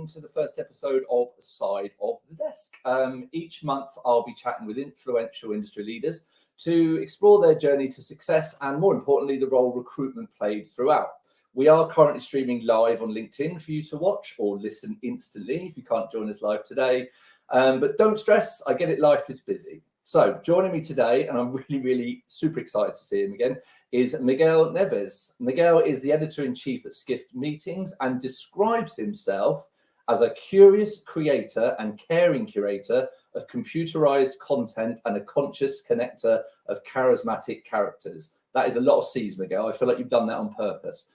welcome to the first episode of Side of the Desk. Each month I'll be chatting with influential industry leaders to explore their journey to success and, more importantly, the role recruitment played throughout. We are currently streaming live on LinkedIn for you to watch or listen instantly if you can't join us live today. But don't stress, I get it, life is busy. So joining me today, and I'm really super excited to see him again, is Miguel Neves. Miguel is the editor-in-chief at Skift Meetings and describes himself as a curious creator and caring curator of computerized content and a conscious connector of charismatic characters. That is a lot of C's, Miguel. I feel like you've done that on purpose.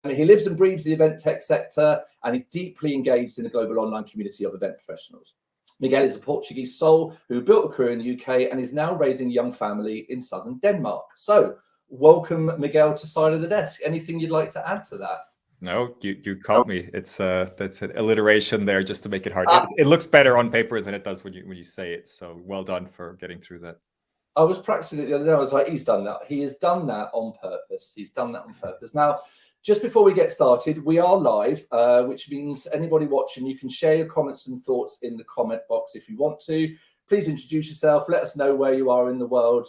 And he lives and breathes the event tech sector and is deeply engaged in the global online community of event professionals. Miguel is a Portuguese soul who built a career in the UK and is now raising a young family in southern Denmark. So welcome, Miguel, to Side of the Desk. Anything you'd like to add to that? No, you caught me. It's that's an alliteration there just to make it hard. It looks better on paper than it does when you say it. So well done for getting through that. I was practicing it the other day. I was like, he's done that. He has done that on purpose. He's done that on purpose. Now, just before we get started, we are live, which means anybody watching, you can share your comments and thoughts in the comment box if you want to. Please introduce yourself. Let us know where you are in the world.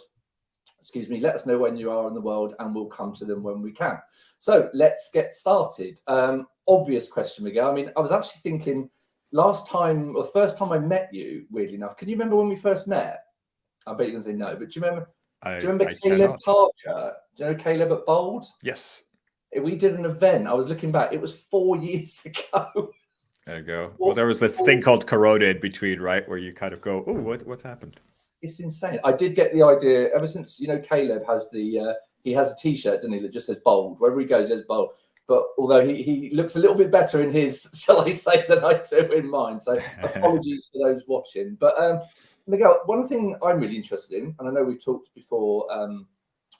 Let us know when you are in the world and we'll come to them when we can. So let's get started. Obvious question, Miguel. I mean, I was actually thinking first time I met you, weirdly enough, can you remember when we first met? I bet you're going to say no, but do you remember Caleb Parker? Do you know Caleb at Bold? Yes. We did an event. I was looking back. It was 4 years ago. There you go. Well, there was this thing called Corona in between, right? Where you kind of go, oh, what's happened? It's insane. I did get the idea ever since, Caleb has he has a T-shirt, doesn't he, that just says Bold. Wherever he goes, there's Bold. But although he looks a little bit better in his, shall I say, than I do in mine. So apologies for those watching. But Miguel, one thing I'm really interested in, and I know we've talked before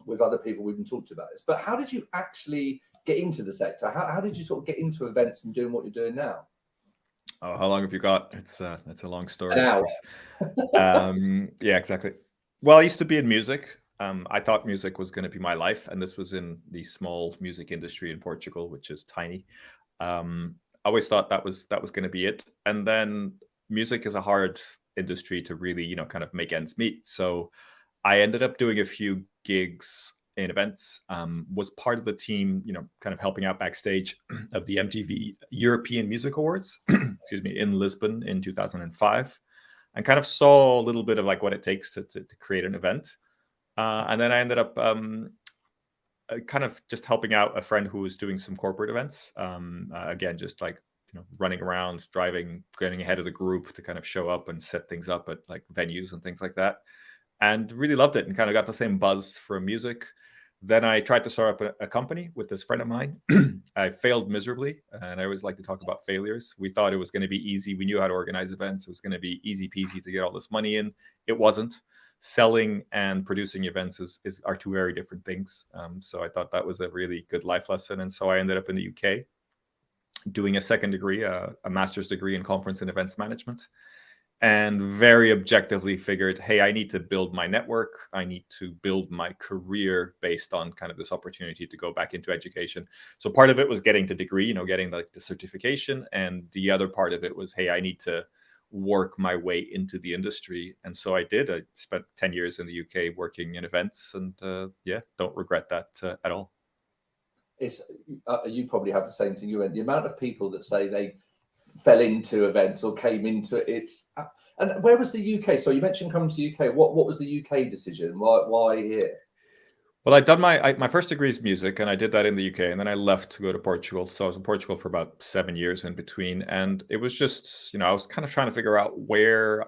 with other people we've been talking about this, but how did you actually get into the sector? How did you sort of get into events and doing what you're doing now? Oh, how long have you got? It's a long story. An hour. Yeah, exactly. Well, I used to be in music. I thought music was going to be my life, and this was in the small music industry in Portugal, which is tiny. I always thought that was going to be it. And then music is a hard industry to really, kind of make ends meet. So I ended up doing a few gigs in events, was part of the team, kind of helping out backstage of the MTV European Music Awards, in Lisbon in 2005, and kind of saw a little bit of like what it takes to create an event. And then I ended up kind of just helping out a friend who was doing some corporate events. Again, just like, running around, driving, getting ahead of the group to kind of show up and set things up at like venues and things like that. And really loved it and kind of got the same buzz from music. Then I tried to start up a company with this friend of mine. I failed miserably, and I always like to talk about failures. We thought it was going to be easy. We knew how to organize events. It was going to be easy peasy to get all this money in. It wasn't. Selling and producing events are two very different things. So I thought that was a really good life lesson. And so I ended up in the UK doing a second degree, a master's degree in conference and events management. And very objectively figured, hey, I need to build my network. I need to build my career based on kind of this opportunity to go back into education. So part of it was getting the degree, getting like the certification. And the other part of it was, hey, I need to work my way into the industry. And so I did. I spent 10 years in the UK working in events, and don't regret that at all. You probably have the same thing. The amount of people that say they fell into events or came into it. And where was the UK? So you mentioned coming to the UK. What was the UK decision? Why here? Well, I'd done my first degree is music, and I did that in the UK, and then I left to go to Portugal. So I was in Portugal for about 7 years in between, and it was just, I was kind of trying to figure out where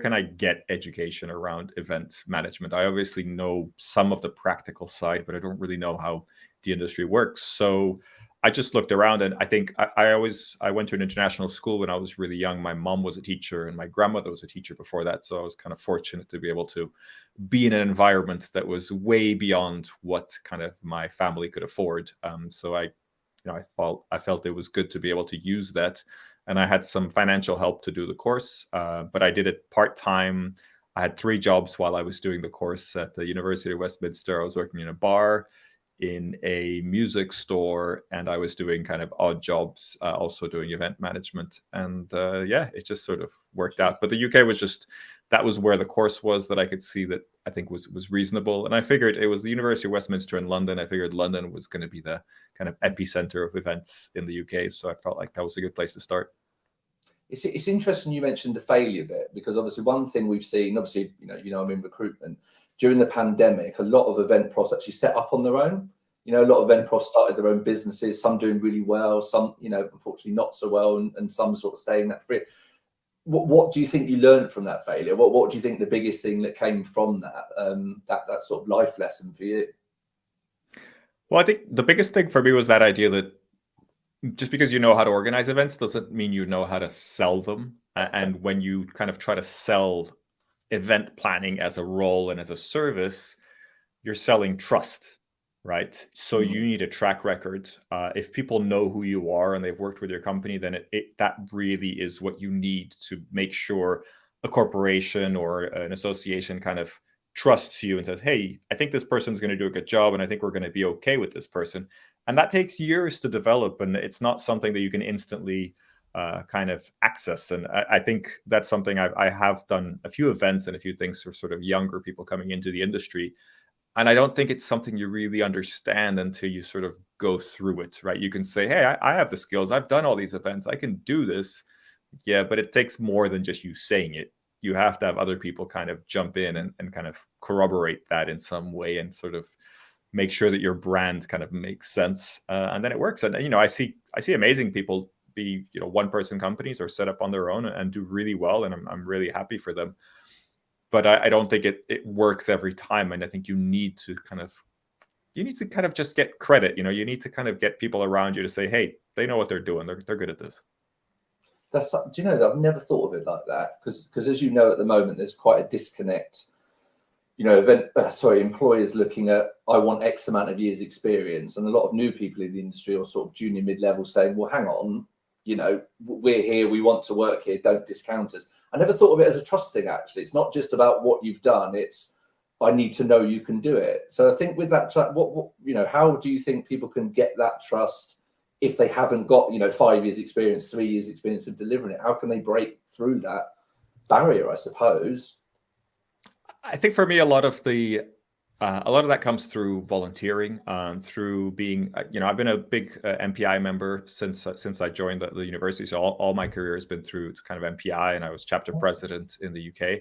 can I get education around event management. I obviously know some of the practical side, but I don't really know how the industry works. So I just looked around, and I think I went to an international school when I was really young. My mom was a teacher and my grandmother was a teacher before that. So I was kind of fortunate to be able to be in an environment that was way beyond what kind of my family could afford. So I felt it was good to be able to use that. And I had some financial help to do the course, but I did it part-time. I had 3 jobs while I was doing the course at the University of Westminster. I was working in a bar, in a music store, and I was doing kind of odd jobs, also doing event management. And yeah, it just sort of worked out. But the UK was just, that was where the course was that I could see that I think was reasonable. And I figured it was the University of Westminster in London. I figured London was going to be the kind of epicenter of events in the UK. So I felt like that was a good place to start. It's interesting you mentioned the failure bit, because obviously one thing we've seen, obviously, I'm in recruitment. During the pandemic, a lot of event pros actually set up on their own. A lot of event pros started their own businesses, some doing really well, some, unfortunately not so well, and some sort of staying that free. What do you think you learned from that failure? What do you think the biggest thing that came from that sort of life lesson for you? Well, I think the biggest thing for me was that idea that just because you know how to organize events doesn't mean you know how to sell them. And when you kind of try to sell event planning as a role and as a service, you're selling trust, right? So you need a track record. If people know who you are and they've worked with your company, then that really is what you need to make sure a corporation or an association kind of trusts you and says, hey, I think this person's going to do a good job, and I think we're going to be okay with this person. And that takes years to develop, and it's not something that you can instantly kind of access. And I think that's something I have done a few events and a few things for sort of younger people coming into the industry. And I don't think it's something you really understand until you sort of go through it, right? You can say, hey, I have the skills. I've done all these events. I can do this. Yeah, but it takes more than just you saying it. You have to have other people kind of jump in and kind of corroborate that in some way and sort of make sure that your brand kind of makes sense. And then it works. And, I see amazing people be, one-person companies or set up on their own and do really well. And I'm really happy for them. But I don't think it works every time. And I think you need to kind of just get credit. You need to kind of get people around you to say, hey, they know what they're doing. They're good at this. Do you know that I've never thought of it like that? Because as you know, at the moment, there's quite a disconnect. Employers looking at, I want X amount of years experience, and a lot of new people in the industry or sort of junior mid-level saying, well, hang on, we're here, we want to work here, don't discount us. I never thought of it as a trust thing, actually. It's not just about what you've done, it's, I need to know you can do it. So I think with that, how do you think people can get that trust if they haven't got, 5 years experience, 3 years experience of delivering it? How can they break through that barrier, I suppose? I think for me, a lot of that comes through volunteering, through being, I've been a big MPI member since I joined the university. So all my career has been through kind of MPI, and I was chapter president in the UK.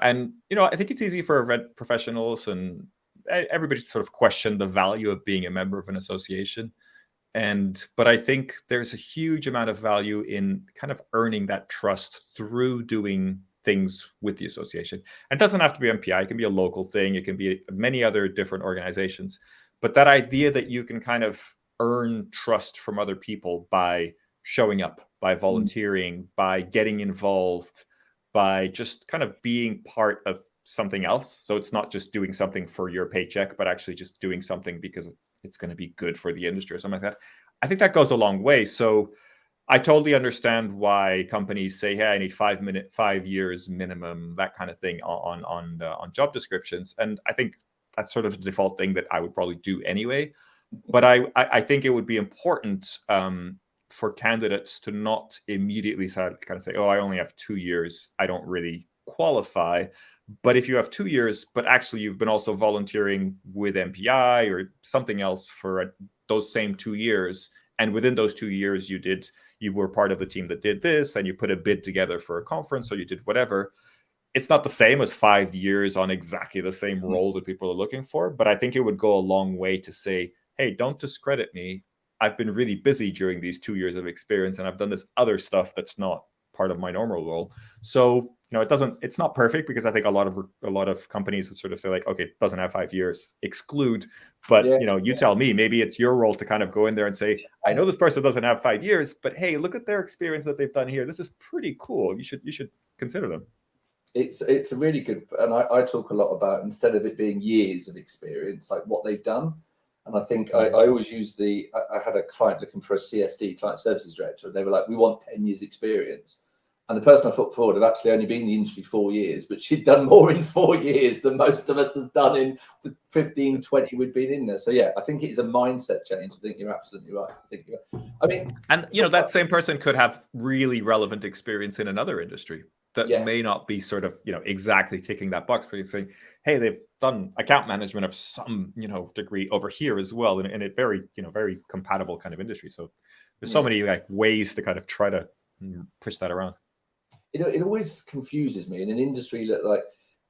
And I think it's easy for event professionals and everybody to sort of question the value of being a member of an association. But I think there's a huge amount of value in kind of earning that trust through doing things with the association. And it doesn't have to be MPI. It can be a local thing. It can be many other different organizations. But that idea that you can kind of earn trust from other people by showing up, by volunteering, by getting involved, by just kind of being part of something else. So it's not just doing something for your paycheck, but actually just doing something because it's going to be good for the industry or something like that. I think that goes a long way. So I totally understand why companies say, hey, I need 5 years minimum, that kind of thing on job descriptions. And I think that's sort of the default thing that I would probably do anyway. But I think it would be important for candidates to not immediately kind of say, oh, I only have 2 years, I don't really qualify. But if you have 2 years, but actually you've been also volunteering with MPI or something else for those same 2 years, and within those 2 years you were part of the team that did this, and you put a bid together for a conference, or you did whatever. It's not the same as 5 years on exactly the same role that people are looking for, but I think it would go a long way to say, hey, don't discredit me. I've been really busy during these 2 years of experience, and I've done this other stuff that's not part of my normal role. So, it's not perfect, because I think a lot of companies would sort of say like, okay, it doesn't have 5 years, exclude. But, you tell me, maybe it's your role to kind of go in there and say, I know this person doesn't have 5 years, but hey, look at their experience that they've done here. This is pretty cool. You should consider them. It's a really good, and I talk a lot about, instead of it being years of experience, like what they've done. And I think I always use I had a client looking for a CSD, client services director, and they were like, we want 10 years experience. And the person I put forward had actually only been in the industry 4 years, but she'd done more in 4 years than most of us have done in the 15, 20 we'd been in there. So yeah, I think it is a mindset change. I think you're absolutely right. I mean, and that same person could have really relevant experience in another industry that may not be sort of, exactly ticking that box, but you're saying, hey, they've done account management of some, degree over here as well. And it very, very compatible kind of industry. So there's so many like ways to kind of try to push that around. It always confuses me in an industry that like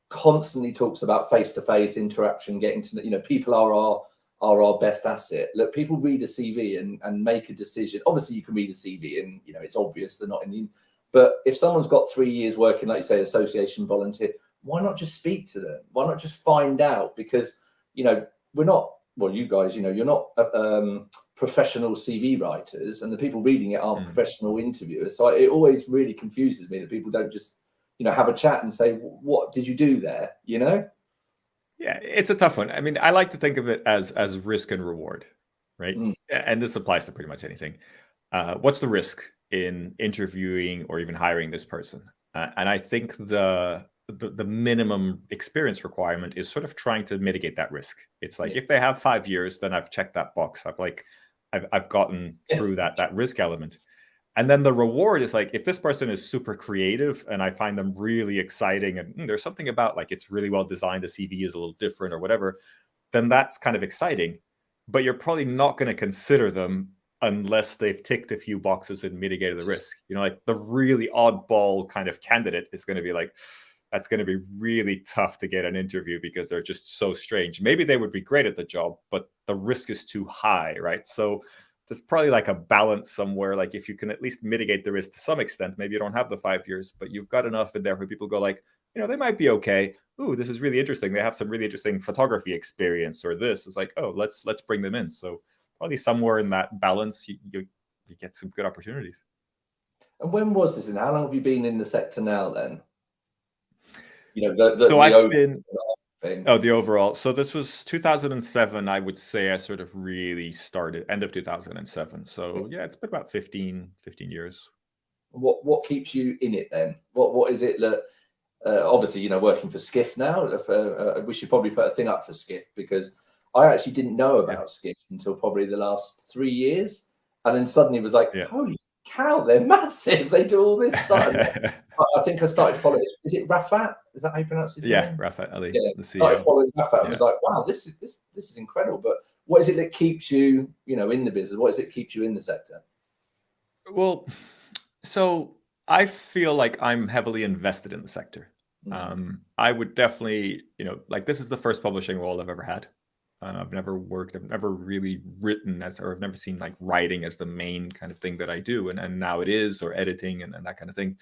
constantly talks about face-to-face interaction, getting to people are our best asset. Look, people read a CV and make a decision. Obviously, you can read a CV and it's obvious they're not in the. But if someone's got 3 years working, like you say, association volunteer, why not just speak to them? Why not just find out? Because we're not. Well, you guys, you're not professional CV writers, and the people reading it aren't professional interviewers. So it always really confuses me that people don't just, have a chat and say, what did you do there? Yeah, it's a tough one. I mean, I like to think of it as risk and reward, right? And this applies to pretty much anything. What's the risk in interviewing or even hiring this person? And I think the minimum experience requirement is sort of trying to mitigate that risk. It's like if they have 5 years, then I've checked that box. I've gotten through that risk element. And then the reward is like, if this person is super creative and I find them really exciting and there's something about like it's really well designed, the CV is a little different or whatever, then that's kind of exciting. But you're probably not going to consider them unless they've ticked a few boxes and mitigated the risk. Like the really oddball kind of candidate is going to be like, that's going to be really tough to get an interview because they're just so strange. Maybe they would be great at the job, but the risk is too high, right? So there's probably like a balance somewhere. Like if you can at least mitigate the risk to some extent, maybe you don't have the 5 years, but you've got enough in there where people go like, they might be okay. Ooh, this is really interesting. They have some really interesting photography experience or this. It's like, oh, let's bring them in. So probably somewhere in that balance, you get some good opportunities. And when was this? And how long have you been in the sector now then? So I've been the overall. So this was 2007. I would say I sort of really started end of 2007. So yeah, it's been about 15 years. What keeps you in it then? What is it that obviously working for Skift now? We should probably put a thing up for Skift because I actually didn't know about Skift until probably the last 3 years, and then suddenly it was like, holy cow, they're massive. They do all this stuff. I think I started following. Is it Rafat? Is that how you pronounce his name? Rafat Ali. Yeah, the CEO. Started following Rafat and was like, wow, this is incredible. But what is it that keeps you, in the business? What is it that keeps you in the sector? Well, so I feel like I'm heavily invested in the sector. I would definitely, like this is the first publishing role I've ever had. I've never really written or I've never seen like writing as the main kind of thing that I do. And now it is, or editing and that kind of thing.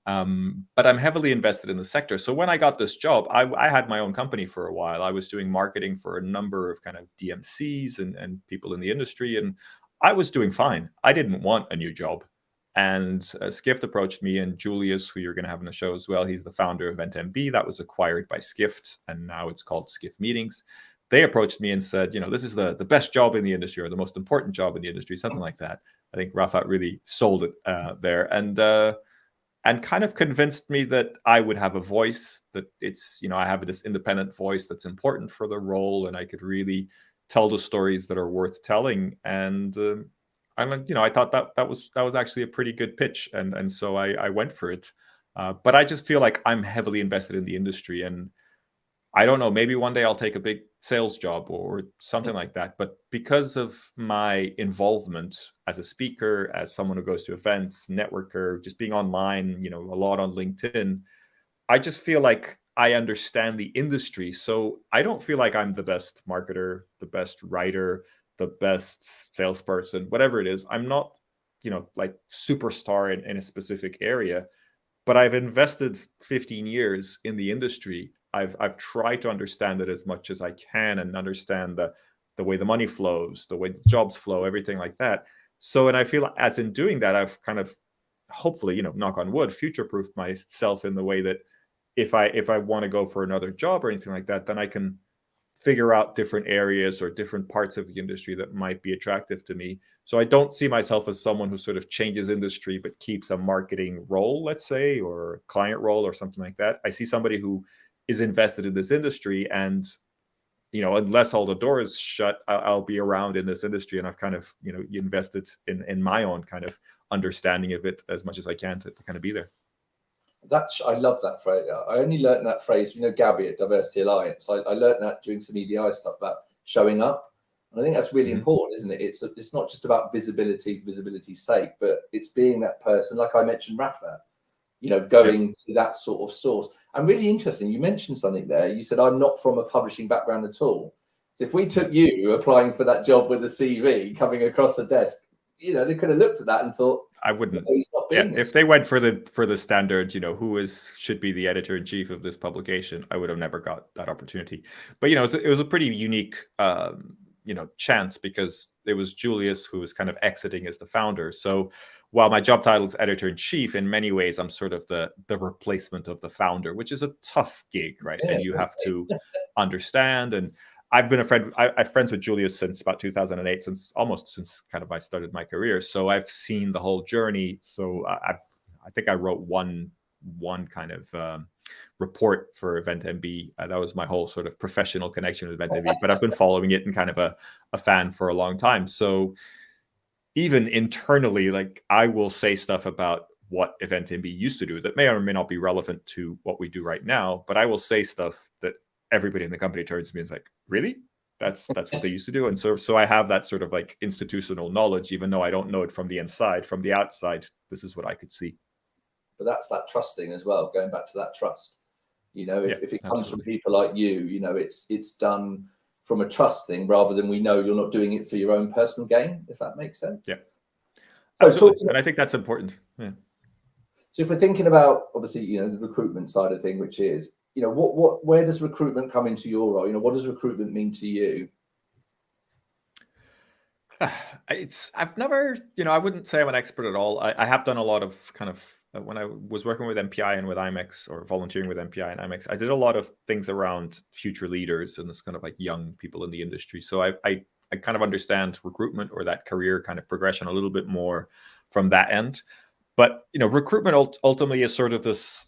But I'm heavily invested in the sector. So when I got this job, I had my own company for a while. I was doing marketing for a number of kind of DMCs and people in the industry. And I was doing fine. I didn't want a new job. And Skift approached me, and Julius, who you're going to have on the show as well, he's the founder of EventMB. That was acquired by Skift, and now it's called Skift Meetings. They approached me and said, this is the best job in the industry or the most important job in the industry, something like that. I think Rafat really sold it there and kind of convinced me that I would have a voice, that it's, I have this independent voice that's important for the role, and I could really tell the stories that are worth telling. And I thought that was actually a pretty good pitch, and so I went for it. But I just feel like I'm heavily invested in the industry, and I don't know, maybe one day I'll take a big sales job or something like that. But because of my involvement as a speaker, as someone who goes to events, networker, just being online, a lot on LinkedIn, I just feel like I understand the industry. So I don't feel like I'm the best marketer, the best writer, the best salesperson, whatever it is. I'm not, like superstar in a specific area, but I've invested 15 years in the industry. I've tried to understand it as much as I can and understand the way the money flows, the way the jobs flow, everything like that. So, and I feel as in doing that, I've kind of, hopefully, knock on wood, future-proofed myself in the way that if I want to go for another job or anything like that, then I can figure out different areas or different parts of the industry that might be attractive to me. So I don't see myself as someone who sort of changes industry but keeps a marketing role, let's say, or client role or something like that. I see somebody who is invested in this industry, and unless all the doors shut, I'll be around in this industry, and I've kind of invested in my own kind of understanding of it as much as I can to kind of be there. I love that phrase. I only learned that phrase, Gabby at Diversity Alliance. I learned that doing some EDI stuff about showing up. And I think that's really important, isn't it? It's not just about visibility's sake, but it's being that person, like I mentioned, Rafa, going to that sort of source. And really interesting, you mentioned something there. You said, I'm not from a publishing background at all. So if we took you applying for that job with a CV coming across the desk, they could have looked at that and thought, I wouldn't. Yeah, if they went for the standard, who should be the editor-in-chief of this publication, I would have never got that opportunity. But it was a pretty unique chance, because it was Julius who was kind of exiting as the founder. So while my job title is editor-in-chief, in many ways I'm sort of the replacement of the founder, which is a tough gig, right? And you have to understand. And I've been I'm friends with Julius since about 2008, since kind of I started my career. So I've seen the whole journey. So I think I wrote one kind of report for EventMB. That was my whole sort of professional connection with EventMB, but I've been following it and kind of a fan for a long time. So even internally, like, I will say stuff about what EventMB used to do that may or may not be relevant to what we do right now, but I will say stuff that everybody in the company turns to me and is like, really? That's what they used to do. And so I have that sort of like institutional knowledge, even though I don't know it from the inside. From the outside, this is what I could see. But that's that trust thing as well, going back to that trust. If it comes from people like you, it's done from a trust thing, rather than you're not doing it for your own personal gain, if that makes sense. Yeah. So and I think that's important. Yeah. So if we're thinking about, obviously, the recruitment side of thing, which is, where does recruitment come into your role? What does recruitment mean to you? I've never, I wouldn't say I'm an expert at all. I have done a lot of kind of, when I was working with MPI and with IMEX, or volunteering with MPI and IMEX, I did a lot of things around future leaders and this kind of like young people in the industry. So I kind of understand recruitment, or that career kind of progression, a little bit more from that end. But, recruitment ultimately is sort of this,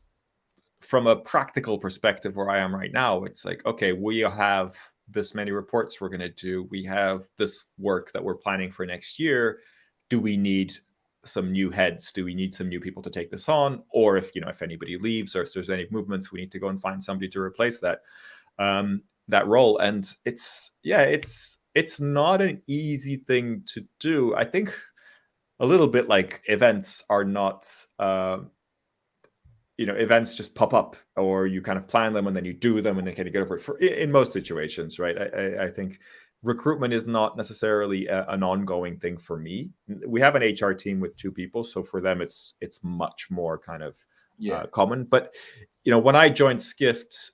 from a practical perspective where I am right now, it's like, okay, we have this many reports we're going to do. We have this work that we're planning for next year. Do we need some new heads? Do we need some new people to take this on? Or if anybody leaves, or if there's any movements, we need to go and find somebody to replace that role. And it's not an easy thing to do. I think a little bit like events are not, events just pop up, or you kind of plan them and then you do them and then kind of get over it in most situations, right? I think recruitment is not necessarily an ongoing thing for me. We have an HR team with 2 people. So for them, it's much more kind of common. But, when I joined Skift,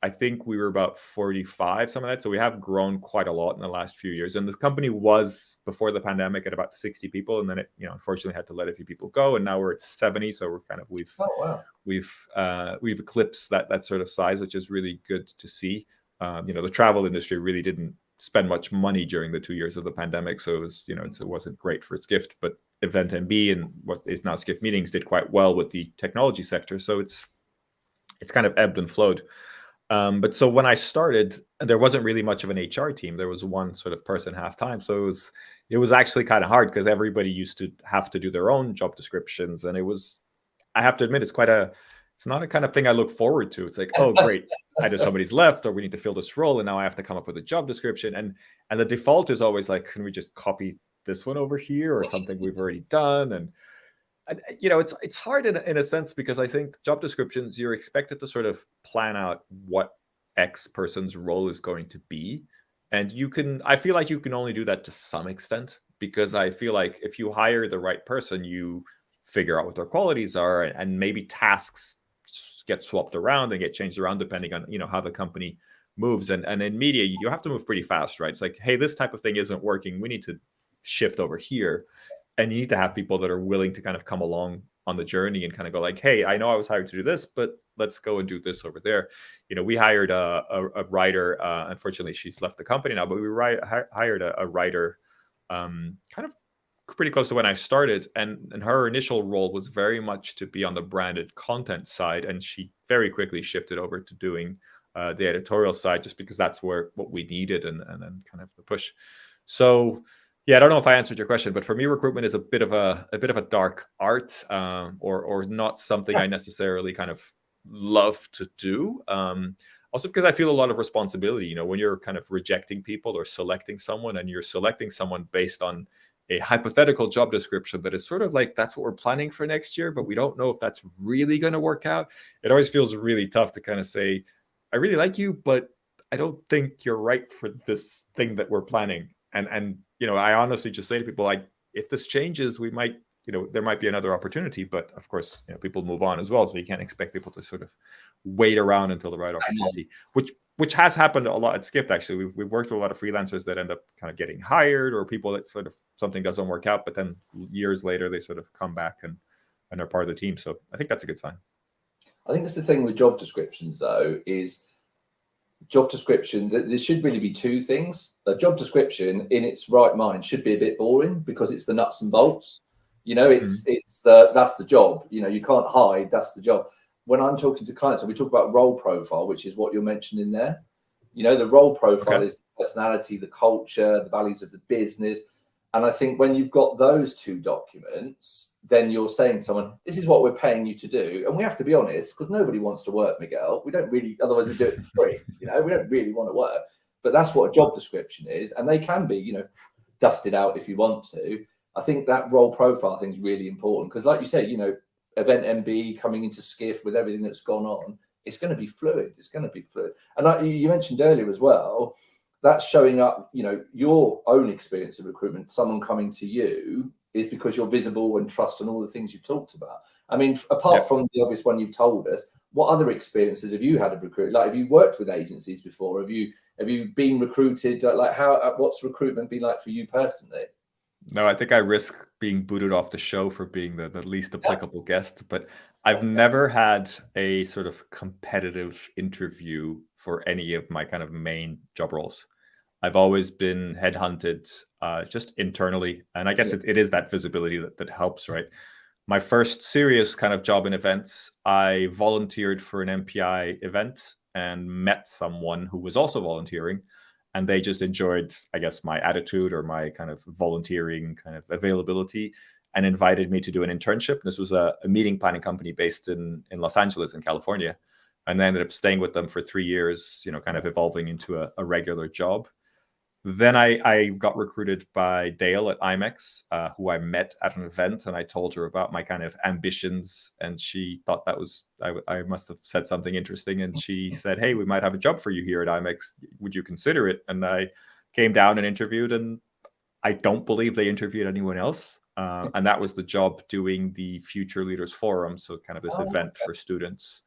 I think we were about 45, some of that. So we have grown quite a lot in the last few years. And the company was, before the pandemic, at about 60 people. And then it, unfortunately had to let a few people go. And now we're at 70. So we're kind of, we've eclipsed that sort of size, which is really good to see. The travel industry really didn't spend much money during the 2 years of the pandemic. So it was, it wasn't great for Skift, but EventMB and what is now Skift Meetings did quite well with the technology sector. So it's kind of ebbed and flowed. But so when I started, there wasn't really much of an HR team. There was one sort of person half-time. So it was actually kind of hard, because everybody used to have to do their own job descriptions. And I have to admit, it's not a kind of thing I look forward to. It's like, oh, great, either somebody's left, or we need to fill this role, and now I have to come up with a job description. And the default is always like, can we just copy this one over here, or something we've already done? And it's hard in a sense, because I think job descriptions, you're expected to sort of plan out what X person's role is going to be. And I feel like you can only do that to some extent, because I feel like if you hire the right person, you figure out what their qualities are, and maybe tasks get swapped around and get changed around depending on, how the company moves. And in media, you have to move pretty fast, right? It's like, hey, this type of thing isn't working. We need to shift over here. And you need to have people that are willing to kind of come along on the journey and kind of go like, hey, I know I was hired to do this, but let's go and do this over there. We hired a writer. Unfortunately, she's left the company now, but we hired a writer kind of pretty close to when I started. And her initial role was very much to be on the branded content side. And she very quickly shifted over to doing the editorial side, just because that's what we needed and kind of the push. So yeah, I don't know if I answered your question, but for me, recruitment is a bit of a dark art, or not something I necessarily kind of love to do. Also because I feel a lot of responsibility, when you're kind of rejecting people or selecting someone, and you're selecting someone based on a hypothetical job description that is sort of like, that's what we're planning for next year, but we don't know if that's really going to work out. It always feels really tough to kind of say, I really like you, but I don't think you're right for this thing that we're planning. And I honestly just say to people, like, if this changes, we might, there might be another opportunity. But of course, people move on as well. So you can't expect people to sort of wait around until the right opportunity, which has happened a lot at Skift, actually. We've worked with a lot of freelancers that end up kind of getting hired, or people that sort of something doesn't work out, but then years later, they sort of come back and are part of the team. So I think that's a good sign. I think that's the thing with job descriptions, though, is job description, there should really be two things. A job description in its right mind should be a bit boring, because it's the nuts and bolts. It's that's the job. You can't hide. That's the job. When I'm talking to clients, and we talk about role profile, which is what you're mentioning there. The role profile is the personality, the culture, the values of the business. And I think when you've got those two documents, then you're saying to someone, this is what we're paying you to do. And we have to be honest, because nobody wants to work, Miguel. We don't really, otherwise we do it for free. We don't really want to work. But that's what a job description is. And they can be, dusted out if you want to. I think that role profile thing is really important, because like you say, EventMB coming into Skift with everything that's gone on, it's going to be fluid. And like you mentioned earlier as well, that's showing up, your own experience of recruitment, someone coming to you, is because you're visible and trust and all the things you've talked about. I mean, apart from the obvious one you've told us, what other experiences have you had of recruitment? Like, have you worked with agencies before? Have you been recruited? Like, what's recruitment been like for you personally? No, I think I risk being booted off the show for being the least applicable guest, but I've never had a sort of competitive interview for any of my kind of main job roles. I've always been headhunted just internally. And I guess it is that visibility that helps, right? My first serious kind of job in events, I volunteered for an MPI event and met someone who was also volunteering. And they just enjoyed, I guess, my attitude or my kind of volunteering kind of availability, and invited me to do an internship. This was a meeting planning company based in Los Angeles in California. And I ended up staying with them for 3 years, kind of evolving into a regular job. Then I got recruited by Dale at IMEX, who I met at an event, and I told her about my kind of ambitions, and she thought that was, I must have said something interesting, and she said, hey, we might have a job for you here at IMEX. Would you consider it? And I came down and interviewed, and I don't believe they interviewed anyone else. And that was the job, doing the Future Leaders Forum, so kind of this event for students.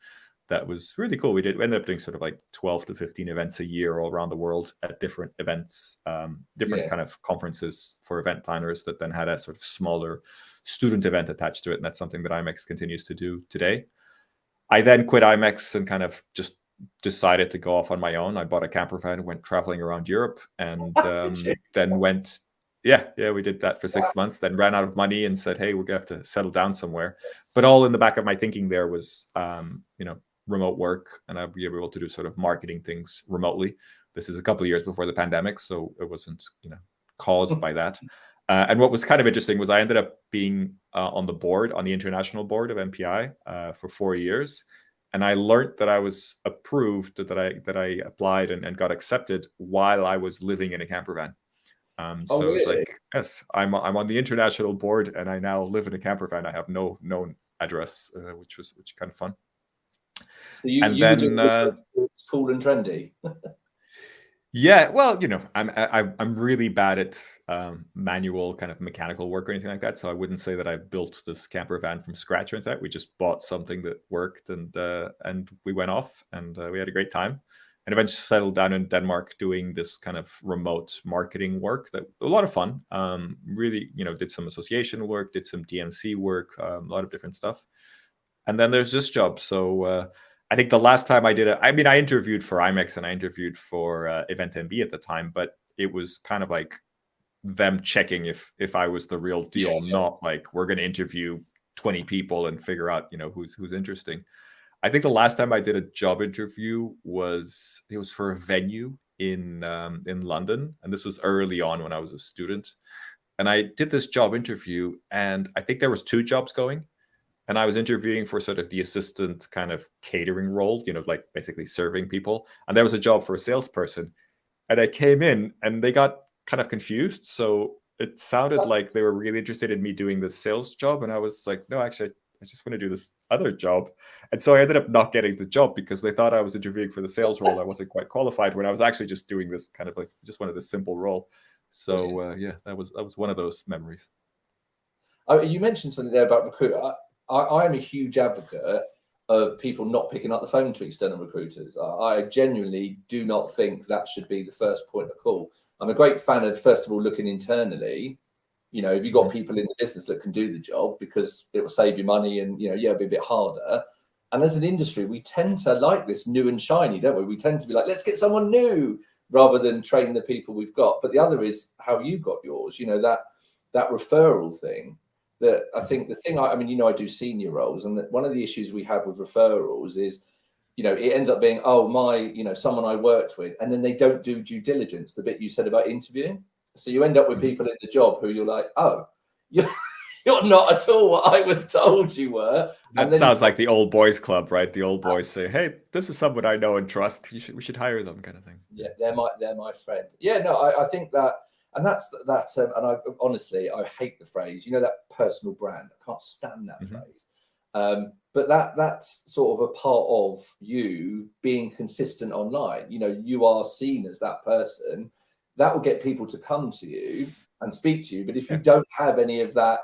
That was really cool. We ended up doing sort of like 12 to 15 events a year all around the world at different events, different kind of conferences for event planners, that then had a sort of smaller student event attached to it. And that's something that IMEX continues to do today. I then quit IMEX and kind of just decided to go off on my own. I bought a camper van, went traveling around Europe, and then went, we did that for 6 months, then ran out of money and said, hey, we're going to have to settle down somewhere. But all in the back of my thinking there was, remote work, and I'd be able to do sort of marketing things remotely. This is a couple of years before the pandemic, so it wasn't, caused by that. And what was kind of interesting was I ended up being on the international board of MPI for 4 years. And I learned that I was approved, that I applied and got accepted while I was living in a camper van. So really? It was like, yes, I'm on the international board, and I now live in a camper van. I have no known address, which was kind of fun. So it's cool and trendy. Yeah, well, I'm really bad at manual kind of mechanical work or anything like that. So I wouldn't say that I built this camper van from scratch or anything. We just bought something that worked, and we went off, and we had a great time. And eventually settled down in Denmark doing this kind of remote marketing work, that a lot of fun. Really, did some association work, did some DMC work, a lot of different stuff. And then there's this job. So I think the last time I did it, I mean, I interviewed for IMEX and I interviewed for EventMB at the time, but it was kind of like them checking if I was the real deal, not like we're going to interview 20 people and figure out, who's interesting. I think the last time I did a job interview was for a venue in London, and this was early on when I was a student. And I did this job interview, and I think there was 2 jobs going, and I was interviewing for sort of the assistant kind of catering role, like basically serving people. And there was a job for a salesperson, and I came in, and they got kind of confused. So it sounded like they were really interested in me doing this sales job, and I was like, no, actually, I just want to do this other job. And so I ended up not getting the job because they thought I was interviewing for the sales role. I wasn't quite qualified, when I was actually just doing this kind of like just wanted this simple role. So yeah, that was one of those memories. You mentioned something there about recruit. I am a huge advocate of people not picking up the phone to external recruiters. I genuinely do not think that should be the first point of call. I'm a great fan of, first of all, looking internally. If you've got people in the business that can do the job, because it will save you money and, it'll be a bit harder. And as an industry, we tend to like this new and shiny, don't we? We tend to be like, let's get someone new rather than train the people we've got. But the other is how you got yours, that referral thing. That I think the thing, I do senior roles, and that one of the issues we have with referrals is, it ends up being, someone I worked with, and then they don't do due diligence, the bit you said about interviewing. So you end up with people in the job who you're like, oh, you're not at all what I was told you were. That sounds like the old boys club, right? The old boys say, hey, this is someone I know and trust. We should hire them, kind of thing. Yeah, they're my friend. Yeah, no, I think that. And that's that. And I honestly, I hate the phrase, that personal brand. I can't stand that phrase. But that's sort of a part of you being consistent online. You are seen as that person. That will get people to come to you and speak to you. But if you don't have any of that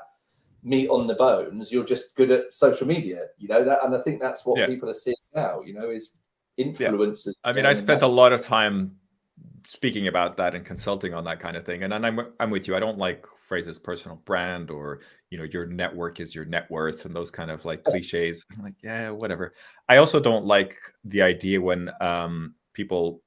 meat on the bones, you're just good at social media. That, and I think that's what people are seeing now. Is influencers. I mean, I spent a lot of time speaking about that and consulting on that kind of thing, and I'm with you. I don't like phrases personal brand or your network is your net worth and those kind of like cliches. I'm like, yeah, whatever. I also don't like the idea when people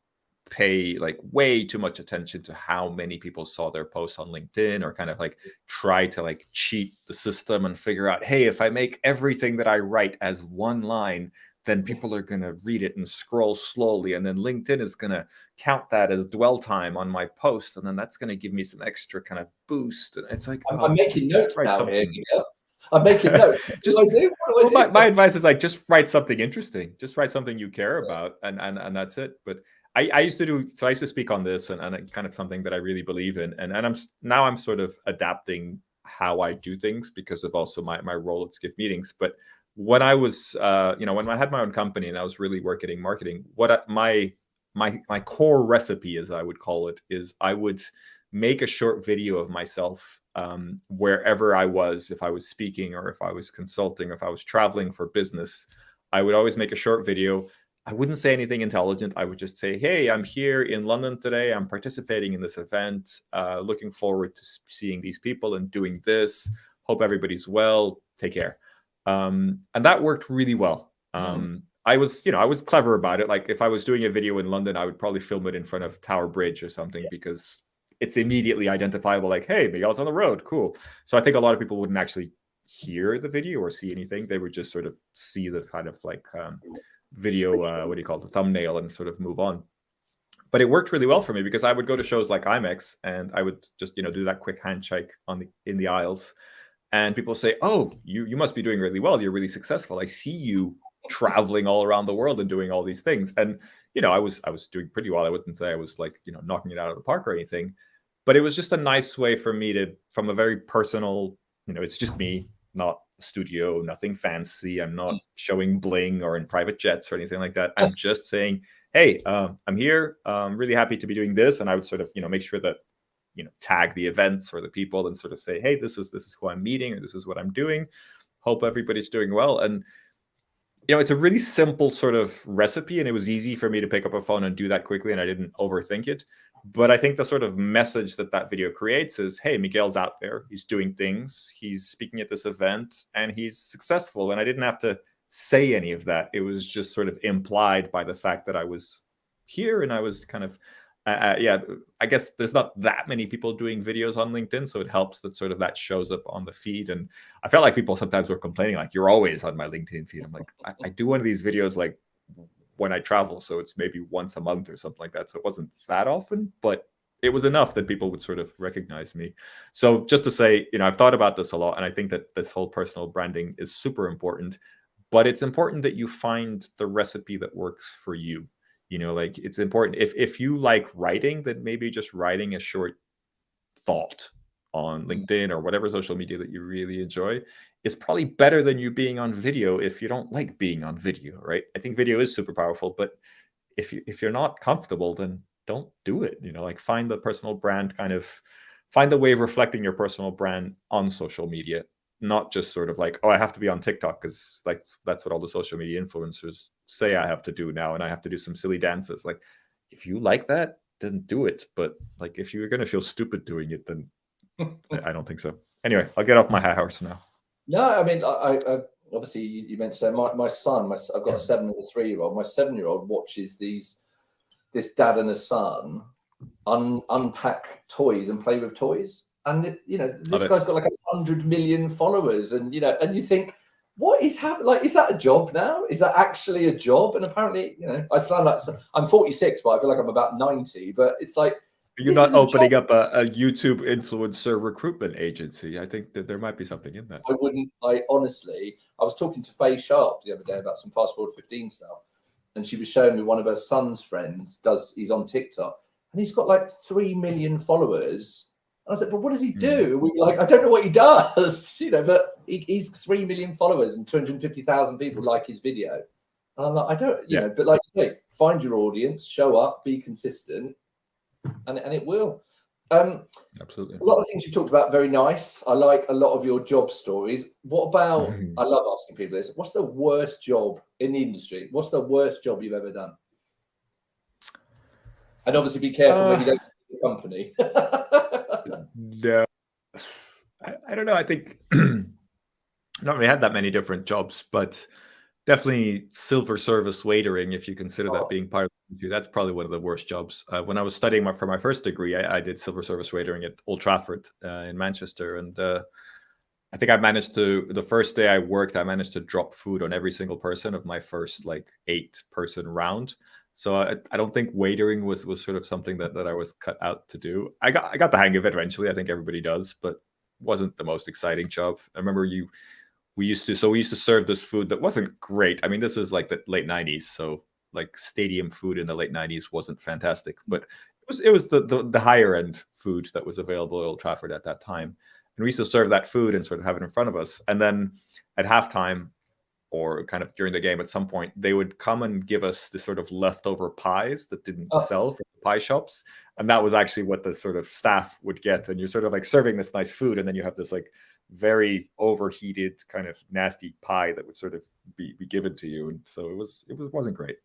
pay like way too much attention to how many people saw their post on LinkedIn, or kind of like try to like cheat the system and figure out, hey, if I make everything that I write as one line, then people are going to read it and scroll slowly. And then LinkedIn is going to count that as dwell time on my post. And then that's going to give me some extra kind of boost. And it's like, I'm making notes now here. I'm making notes. My advice is like, just write something interesting. Just write something you care about. And that's it. But I used to speak on this and kind of something that I really believe in. And I'm sort of adapting how I do things because of also my role at Skift meetings. But when I was, when I had my own company and I was really working in marketing, my core recipe, as I would call it, is I would make a short video of myself wherever I was, if I was speaking or if I was consulting, or if I was traveling for business. I would always make a short video. I wouldn't say anything intelligent. I would just say, hey, I'm here in London today. I'm participating in this event. Looking forward to seeing these people and doing this. Hope everybody's well. Take care. And that worked really well. I was clever about it. Like if I was doing a video in London, I would probably film it in front of Tower Bridge or something because it's immediately identifiable. Like, hey, Miguel's on the road. Cool. So I think a lot of people wouldn't actually hear the video or see anything. They would just sort of see this kind of like video, the thumbnail, and sort of move on. But it worked really well for me because I would go to shows like IMEX and I would just, do that quick handshake in the aisles. And people say, oh, you must be doing really well. You're really successful. I see you traveling all around the world and doing all these things. And, I was doing pretty well. I wouldn't say I was like, knocking it out of the park or anything. But it was just a nice way for me to, from a very personal, it's just me, not studio, nothing fancy. I'm not showing bling or in private jets or anything like that. I'm just saying, hey, I'm here. I'm really happy to be doing this. And I would sort of, make sure that, tag the events or the people and sort of say, hey, this is who I'm meeting, or this is what I'm doing. Hope everybody's doing well. And, it's a really simple sort of recipe, and it was easy for me to pick up a phone and do that quickly, and I didn't overthink it. But I think the sort of message that video creates is, hey, Miguel's out there. He's doing things. He's speaking at this event and he's successful. And I didn't have to say any of that. It was just sort of implied by the fact that I was here, and I was kind of yeah, I guess there's not that many people doing videos on LinkedIn, so it helps that sort of that shows up on the feed. And I felt like people sometimes were complaining, like, you're always on my LinkedIn feed. I'm like, I do one of these videos like when I travel, so it's maybe once a month or something like that. So it wasn't that often, but it was enough that people would sort of recognize me. So just to say, I've thought about this a lot, and I think that this whole personal branding is super important, but it's important that you find the recipe that works for you. Like, it's important if you like writing, then maybe just writing a short thought on LinkedIn or whatever social media that you really enjoy is probably better than you being on video if you don't like being on video, right? I think video is super powerful, but if you're not comfortable, then don't do it. Like, find the personal brand, find a way of reflecting your personal brand on social media, not just sort of like, oh, I have to be on TikTok because like that's what all the social media influencers say I have to do now, and I have to do some silly dances. Like, if you like that, then do it. But like, if you're going to feel stupid doing it, then I don't think so. Anyway, I'll get off my high horse now. No, I mean, I obviously you mentioned my son. I've got a 7 and a 3-year-old. My 7-year-old watches this dad and a son unpack toys and play with toys. And this guy's got like 100 million followers, and and you think, what is happening? Like, is that a job now? Is that actually a job? And apparently, I sound like I'm 46, but I feel like I'm about 90. But it's like, you're not opening up a YouTube influencer recruitment agency. I think that there might be something in that. I honestly, I was talking to Faye Sharp the other day about some Fast Forward 15 stuff, and she was showing me one of her son's friends he's on TikTok, and he's got like 3 million followers. I was like, but what does he do? We were like, I don't know what he does, but he's 3 million followers and 250,000 people like his video. And I'm like, I don't, but like you say, find your audience, show up, be consistent, and it will. Absolutely. A lot of things you talked about, very nice. I like a lot of your job stories. What about, I love asking people this, what's the worst job in the industry? What's the worst job you've ever done? And obviously be careful when you don't see the company. No, I don't know. I think not really had that many different jobs, but definitely silver service waitering, if you consider that being part of it. That's probably one of the worst jobs. When I was studying for my first degree, I did silver service waitering at Old Trafford in Manchester. And I think the first day I worked, I managed to drop food on every single person of my first like 8-person round. So I don't think waitering was sort of something that I was cut out to do. I got the hang of it eventually. I think everybody does, but wasn't the most exciting job. I remember we used to serve this food that wasn't great. I mean, this is like the late 90s, so like stadium food in the late 90s wasn't fantastic, but it was the higher end food that was available at Old Trafford at that time. And we used to serve that food and sort of have it in front of us. And then at halftime, or kind of during the game at some point, they would come and give us this sort of leftover pies that didn't sell from the pie shops. And that was actually what the sort of staff would get. And you're sort of like serving this nice food, and then you have this like very overheated kind of nasty pie that would sort of be given to you. And so it wasn't great.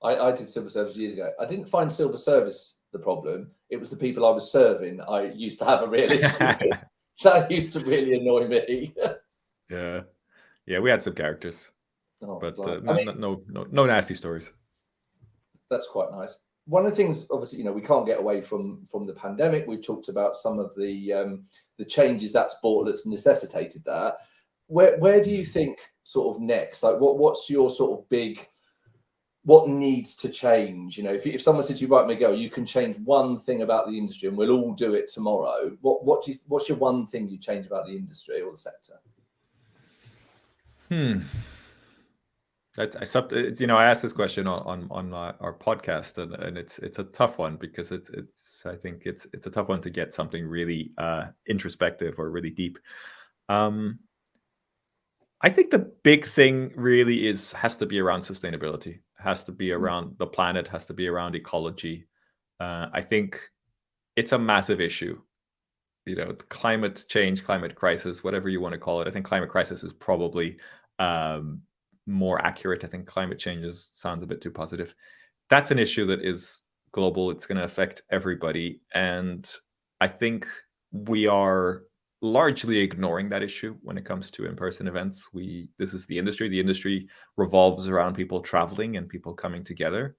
I did civil service years ago. I didn't find civil service the problem. It was the people I was serving. I used to have a real issue with. That used to really annoy me. Yeah, we had some characters, but no nasty stories. That's quite nice. One of the things, obviously, we can't get away from the pandemic. We've talked about some of the changes that's brought, that's necessitated that. Where do you think sort of next? Like, what's your sort of big? What needs to change? If someone said to you, right, Miguel, you can change one thing about the industry, and we'll all do it tomorrow. What's your one thing you change about the industry or the sector? I asked this question on our podcast, and it's a tough one, because I think it's a tough one to get something really introspective or really deep. I think the big thing really has to be around sustainability, has to be around the planet, has to be around ecology. I think it's a massive issue. Climate change, climate crisis, whatever you want to call it. I think climate crisis is probably more accurate. I think climate change sounds a bit too positive. That's an issue that is global. It's going to affect everybody. And I think we are largely ignoring that issue when it comes to in-person events. This is the industry. The industry revolves around people traveling and people coming together.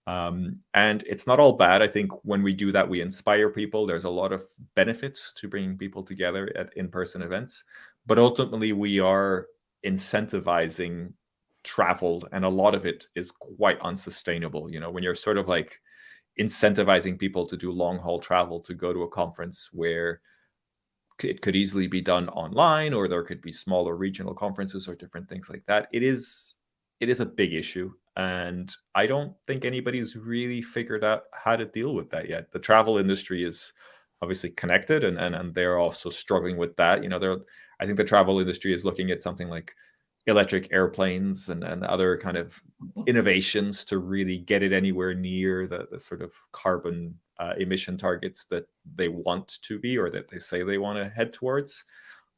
And it's not all bad. I think when we do that, we inspire people. There's a lot of benefits to bringing people together at in-person events. But ultimately, we are incentivizing travel, and a lot of it is quite unsustainable. When you're sort of like incentivizing people to do long-haul travel to go to a conference where it could easily be done online, or there could be smaller regional conferences or different things like that. It is a big issue, and I don't think anybody's really figured out how to deal with that yet. The travel industry is obviously connected, and they're also struggling with that. I think the travel industry is looking at something like electric airplanes and other kind of innovations to really get it anywhere near the sort of carbon emission targets that they want to be, or that they say they want to head towards.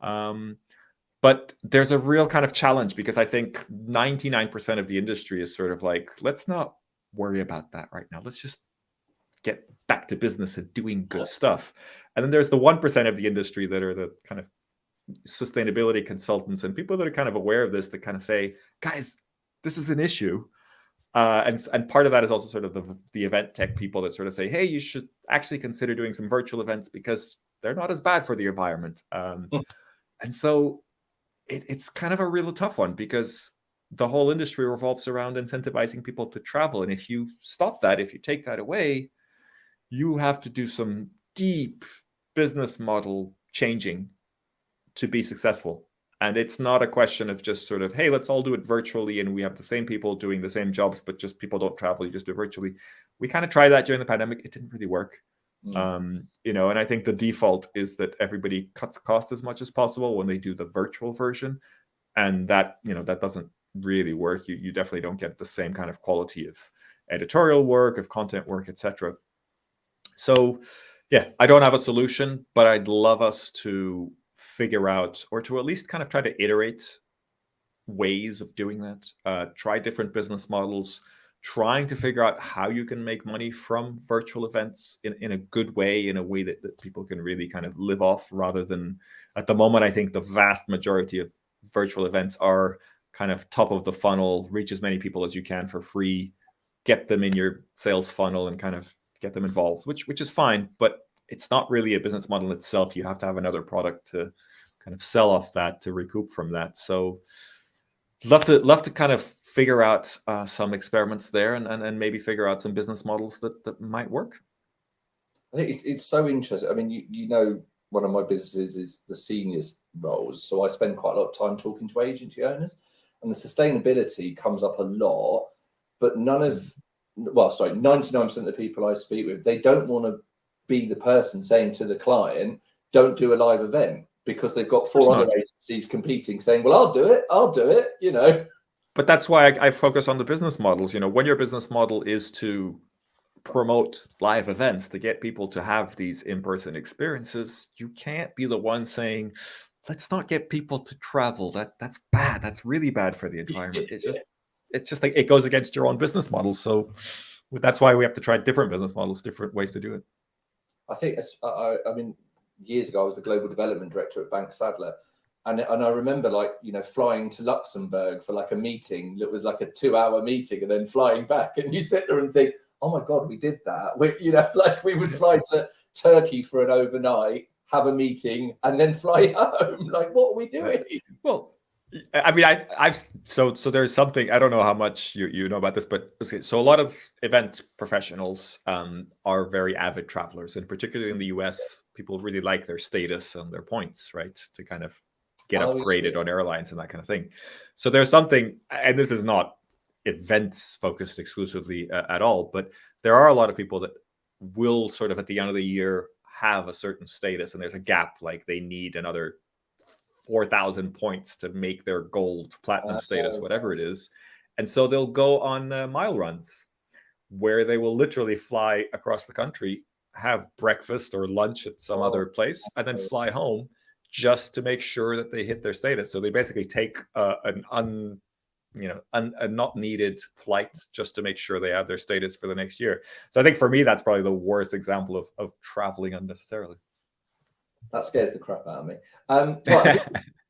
But there's a real kind of challenge, because I think 99% of the industry is sort of like, let's not worry about that right now. Let's just get back to business and doing good stuff. And then there's the 1% of the industry that are the kind of sustainability consultants and people that are kind of aware of this, that kind of say, guys, this is an issue. And part of that is also sort of the event tech people that sort of say, hey, you should actually consider doing some virtual events because they're not as bad for the environment. And so it's kind of a real tough one, because the whole industry revolves around incentivizing people to travel. And if you stop that, if you take that away, you have to do some deep business model changing to be successful. And it's not a question of just sort of, hey, let's all do it virtually and we have the same people doing the same jobs, but just people don't travel, you just do it virtually. We kind of tried that during the pandemic. It didn't really work. And I think the default is that everybody cuts cost as much as possible when they do the virtual version. And that doesn't really work. You definitely don't get the same kind of quality of editorial work, of content work, etc. So yeah, I don't have a solution, but I'd love us to figure out, or to at least kind of try to iterate ways of doing that, try different business models, trying to figure out how you can make money from virtual events in a good way, in a way that people can really kind of live off, rather than, at the moment, I think the vast majority of virtual events are kind of top of the funnel, reach as many people as you can for free, get them in your sales funnel and kind of get them involved, which is fine, but it's not really a business model itself. You have to have another product to kind of sell off that, to recoup from that. So love to kind of figure out some experiments there, and maybe figure out some business models that might work. I think it's so interesting. I mean, one of my businesses is the seniors roles, so I spend quite a lot of time talking to agency owners, and the sustainability comes up a lot, but 99% of the people I speak with, they don't want to be the person saying to the client, don't do a live event, because they've got four other agencies competing saying, well, I'll do it. But that's why I focus on the business models. When your business model is to promote live events, to get people to have these in-person experiences, you can't be the one saying, let's not get people to travel. That's bad. That's really bad for the environment. It's just like, it goes against your own business model. So that's why we have to try different business models, different ways to do it. I think, years ago, I was the global development director at Bank Sadler. And I remember flying to Luxembourg for like a meeting that was like a 2-hour meeting, and then flying back, and you sit there and think, oh my God, we did that. We would fly to Turkey for an overnight, have a meeting, and then fly home. Like, what are we doing? Well, I mean, so there's something, I don't know how much you know about this, but so a lot of event professionals are very avid travelers, and particularly in the US, people really like their status and their points, right, to kind of get upgraded on airlines and that kind of thing. So there's something, and this is not events focused exclusively at all, but there are a lot of people that will sort of at the end of the year have a certain status, and there's a gap, like they need another 4,000 points to make their gold, platinum status, whatever it is. And so they'll go on mile runs where they will literally fly across the country, have breakfast or lunch at some other place, and then fly home just to make sure that they hit their status. So they basically take a not needed flight just to make sure they have their status for the next year. So I think for me, that's probably the worst example of traveling unnecessarily. That scares the crap out of me. Right,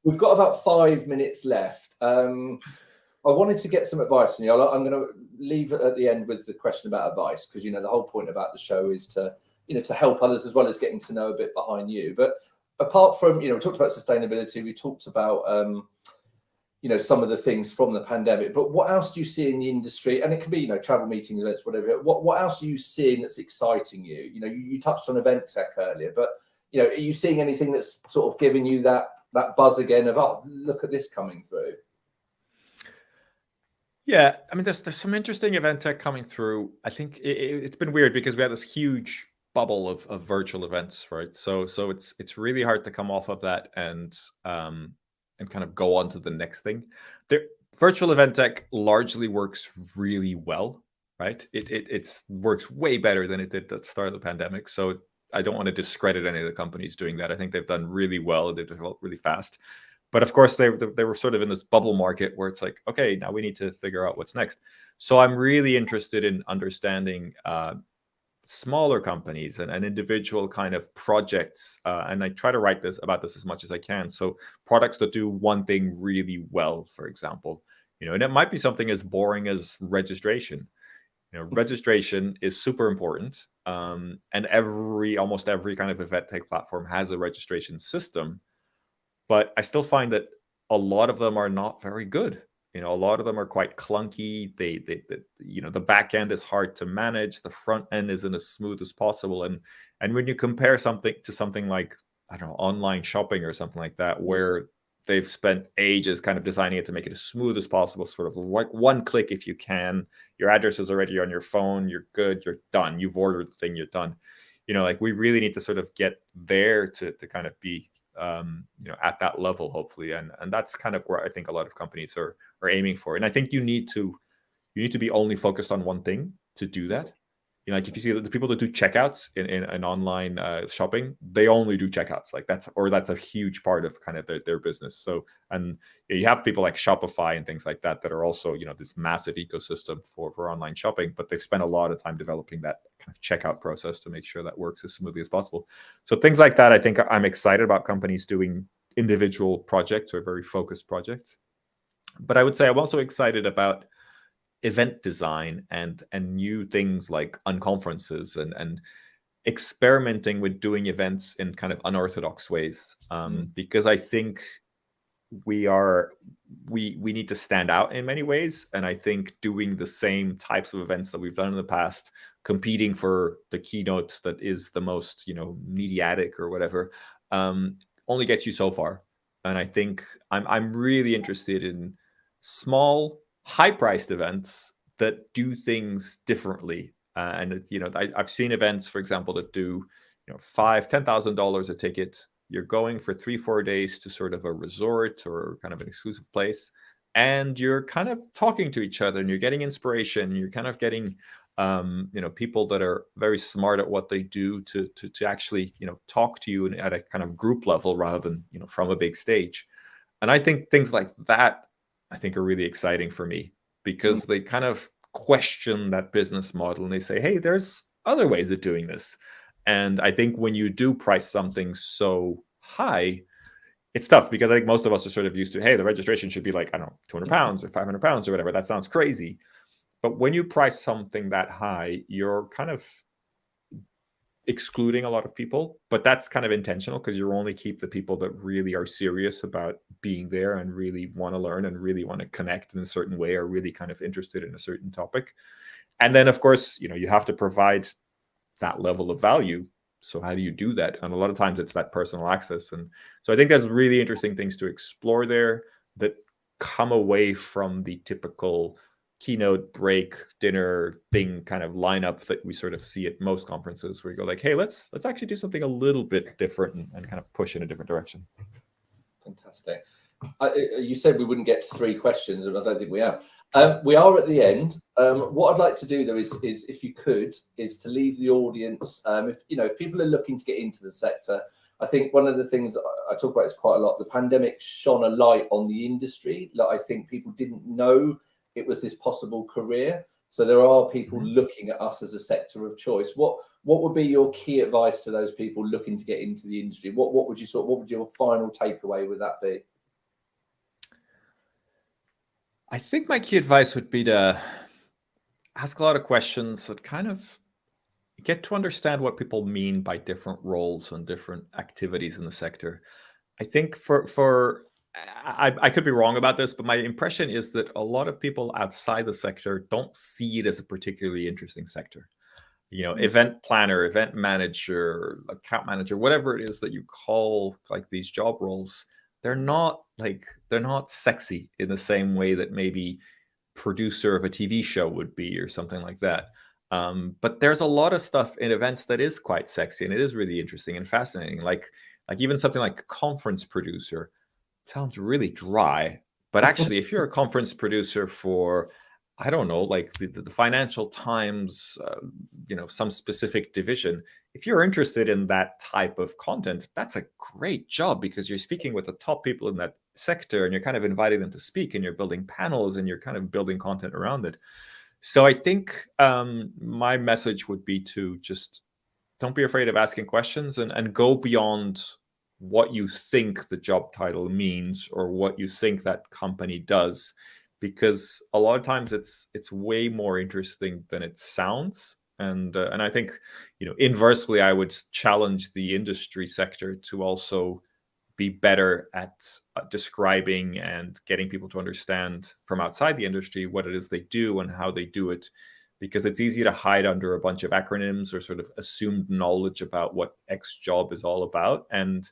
we've got about 5 minutes left. I wanted to get some advice from you. I'm going to leave it at the end with the question about advice, because, you know, the whole point about the show is to, you know, to help others as well as getting to know a bit behind you. But apart from, you know, we talked about sustainability, we talked about, you know, some of the things from the pandemic, but what else do you see in the industry? And it can be, you know, travel, meetings, events, whatever. What else are you seeing that's exciting you? You know, you touched on event tech earlier, but, you know, are you seeing anything that's sort of giving you that buzz again of, oh, look at this coming through? Yeah, I mean, there's some interesting event tech coming through. I think it's been weird because we had this huge bubble of virtual events, right? So it's really hard to come off of that and kind of go on to the next thing. Virtual event tech largely works really well, right? It works way better than it did at the start of the pandemic. So I don't want to discredit any of the companies doing that. I think they've done really well. They've developed really fast. But of course, they were sort of in this bubble market where it's like, okay, now we need to figure out what's next. So I'm really interested in understanding smaller companies and individual kind of projects. And I try to write about this as much as I can. So products that do one thing really well, for example, you know, and it might be something as boring as registration. You know, registration is super important. And almost every kind of event tech platform has a registration system. But I still find that a lot of them are not very good. You know, a lot of them are quite clunky. They you know, the back end is hard to manage. The front end isn't as smooth as possible. And when you compare something to something like, I don't know, online shopping or something like that, where they've spent ages kind of designing it to make it as smooth as possible, sort of like one click if you can. Your address is already on your phone. You're good. You're done. You've ordered the thing. You're done. You know, like we really need to sort of get there to kind of be you know, at that level, hopefully, and that's kind of where I think a lot of companies are aiming for. And I think you need to be only focused on one thing to do that. You know, like if you see the people that do checkouts in online shopping, they only do checkouts. Like that's a huge part of kind of their business. So, and you have people like Shopify and things like that are also, you know, this massive ecosystem for online shopping, but they've spent a lot of time developing that kind of checkout process to make sure that works as smoothly as possible. So things like that, I think I'm excited about companies doing individual projects or very focused projects. But I would say I'm also excited about event design and new things like unconferences and experimenting with doing events in kind of unorthodox ways, because I think we need to stand out in many ways. And I think doing the same types of events that we've done in the past, competing for the keynote that is the most, you know, mediatic or whatever, only gets you so far. And I think I'm really interested in small, high-priced events that do things differently. And you know, I've seen events, for example, that do, you know, $5,000-$10,000 a ticket. You're going for 3-4 days to sort of a resort or kind of an exclusive place, and you're kind of talking to each other, and you're getting inspiration. You're kind of getting, you know, people that are very smart at what they do to actually, you know, talk to you at a kind of group level rather than, you know, from a big stage. And I think things like that, I think, are really exciting for me because they kind of question that business model and they say, hey, there's other ways of doing this. And I think when you do price something so high, it's tough because I think most of us are sort of used to, hey, the registration should be like, I don't know, £200 or £500 or whatever. That sounds crazy. But when you price something that high, you're kind of excluding a lot of people, but that's kind of intentional because you only keep the people that really are serious about being there and really want to learn and really want to connect in a certain way or really kind of interested in a certain topic. And then, of course, you know, you have to provide that level of value. So how do you do that? And a lot of times it's that personal access. And so I think there's really interesting things to explore there that come away from the typical keynote, break, dinner thing kind of lineup that we sort of see at most conferences, where you go like, hey, let's actually do something a little bit different and kind of push in a different direction. Fantastic. You said we wouldn't get to 3 questions, and I don't think we have. We are at the end. What I'd like to do though is if you could, is to leave the audience, if people are looking to get into the sector. I think one of the things I talk about is quite a lot. The pandemic shone a light on the industry that I think people didn't know it was this possible career. So there are people looking at us as a sector of choice. What would be your key advice to those people looking to get into the industry? What would your final takeaway with that be? I think my key advice would be to ask a lot of questions that kind of get to understand what people mean by different roles and different activities in the sector. I think I could be wrong about this, but my impression is that a lot of people outside the sector don't see it as a particularly interesting sector. Event planner, event manager, account manager, whatever it is that you call like these job roles, they're not sexy in the same way that maybe producer of a TV show would be or something like that. But there's a lot of stuff in events that is quite sexy and it is really interesting and fascinating. Like even something like conference producer sounds really dry, but actually, if you're a conference producer for, I don't know, like the Financial Times, some specific division, if you're interested in that type of content, that's a great job because you're speaking with the top people in that sector and you're kind of inviting them to speak and you're building panels and you're kind of building content around it. So I think my message would be to just don't be afraid of asking questions and go beyond what you think the job title means or what you think that company does, because a lot of times it's way more interesting than it sounds. And I think, inversely, I would challenge the industry sector to also be better at describing and getting people to understand from outside the industry what it is they do and how they do it, because it's easy to hide under a bunch of acronyms or sort of assumed knowledge about what X job is all about and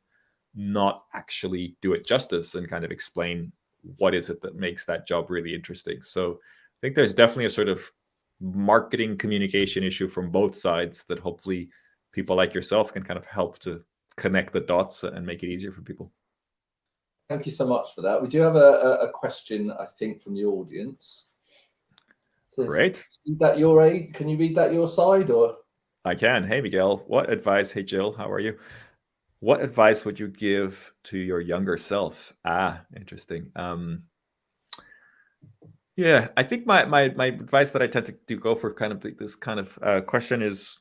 not actually do it justice and kind of explain what is it that makes that job really interesting. So I think there's definitely a sort of marketing communication issue from both sides that hopefully people like yourself can kind of help to connect the dots and make it easier for people. Thank you so much for that. We do have a question, I think, from the audience. Great. Can you read that your side, or? I can. Hey, Miguel, what advice? Hey, Jill, how are you? What advice would you give to your younger self? Interesting. Yeah, I think my advice that I tend to go for kind of this kind of question is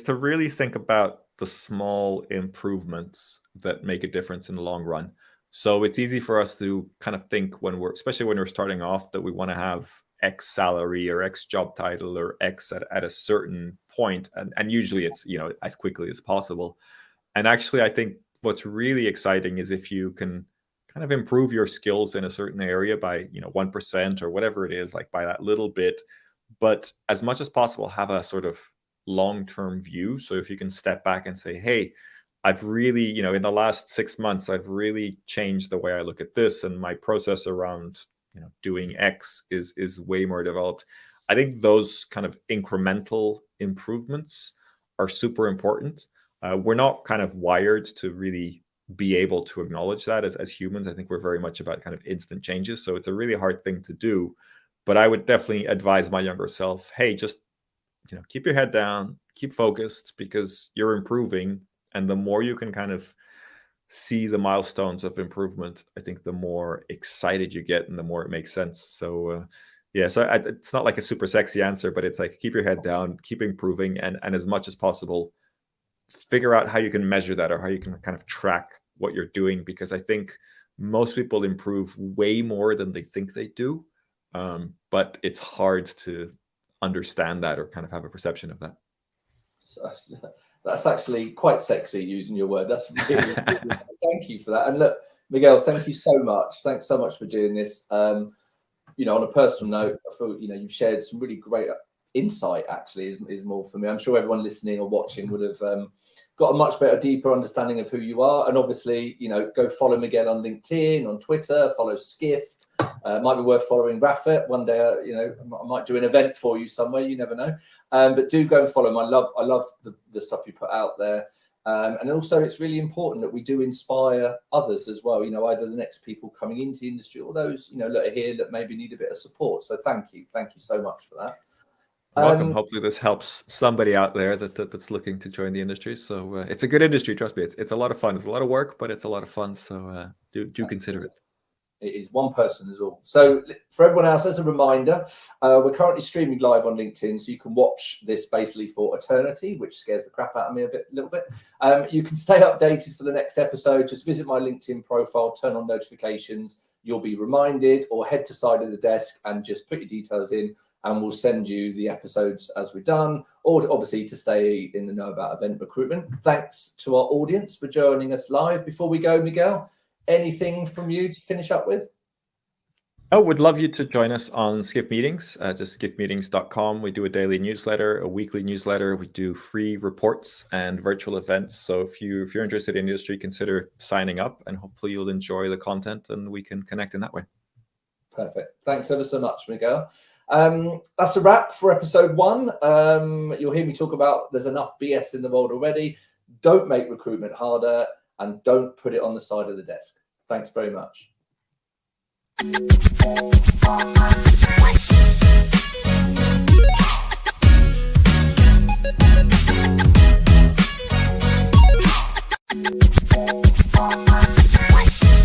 to really think about the small improvements that make a difference in the long run. So it's easy for us to kind of think especially when we're starting off, that we want to have X salary or X job title or X at a certain point. And usually it's, as quickly as possible. And actually, I think what's really exciting is if you can kind of improve your skills in a certain area by, 1% or whatever it is, like by that little bit, but as much as possible, have a sort of long-term view. So if you can step back and say, hey, I've really, in the last 6 months, I've really changed the way I look at this, and my process around, doing X is way more developed. I think those kind of incremental improvements are super important. We're not kind of wired to really be able to acknowledge that as humans. I think we're very much about kind of instant changes. So it's a really hard thing to do. But I would definitely advise my younger self, hey, just, keep your head down, keep focused, because you're improving. And the more you can kind of see the milestones of improvement, I think the more excited you get and the more it makes sense. So it's not like a super sexy answer, but it's like, keep your head down, keep improving, and as much as possible, figure out how you can measure that or how you can kind of track what you're doing, because I think most people improve way more than they think they do. But it's hard to understand that or kind of have a perception of that. That's actually quite sexy, using your word. That's really thank you for that. And look, Miguel, thank you so much. Thanks so much for doing this. On a personal note, I feel, you've shared some really great insight, actually, is more for me. I'm sure everyone listening or watching would have got a much better, deeper understanding of who you are. And obviously, go follow Miguel on LinkedIn, on Twitter, follow Skift. It might be worth following Rafa. One day, I might do an event for you somewhere. You never know. But do go and follow him. I love the stuff you put out there. And also, it's really important that we do inspire others as well. Either the next people coming into the industry or those, that are here that maybe need a bit of support. So thank you so much for that. Welcome. Hopefully this helps somebody out there that's looking to join the industry. So it's a good industry, trust me. It's a lot of fun. It's a lot of work, but it's a lot of fun. So do consider it. It is one person is all. So for everyone else, as a reminder, we're currently streaming live on LinkedIn, so you can watch this basically for eternity, which scares the crap out of me a little bit. You can stay updated for the next episode. Just visit my LinkedIn profile, turn on notifications. You'll be reminded, or head to Side of the Desk and just put your details in, and we'll send you the episodes as we're done, or obviously to stay in the know about event recruitment. Thanks to our audience for joining us live. Before we go, Miguel, anything from you to finish up with? Oh, would love you to join us on Skift Meetings, just skiftmeetings.com. We do a daily newsletter, a weekly newsletter. We do free reports and virtual events. So if you're interested in the industry, consider signing up, and hopefully you'll enjoy the content and we can connect in that way. Perfect. Thanks ever so much, Miguel. That's a wrap for episode 1. You'll hear me talk about there's enough BS in the world already. Don't make recruitment harder, and don't put it on the side of the desk. Thanks very much.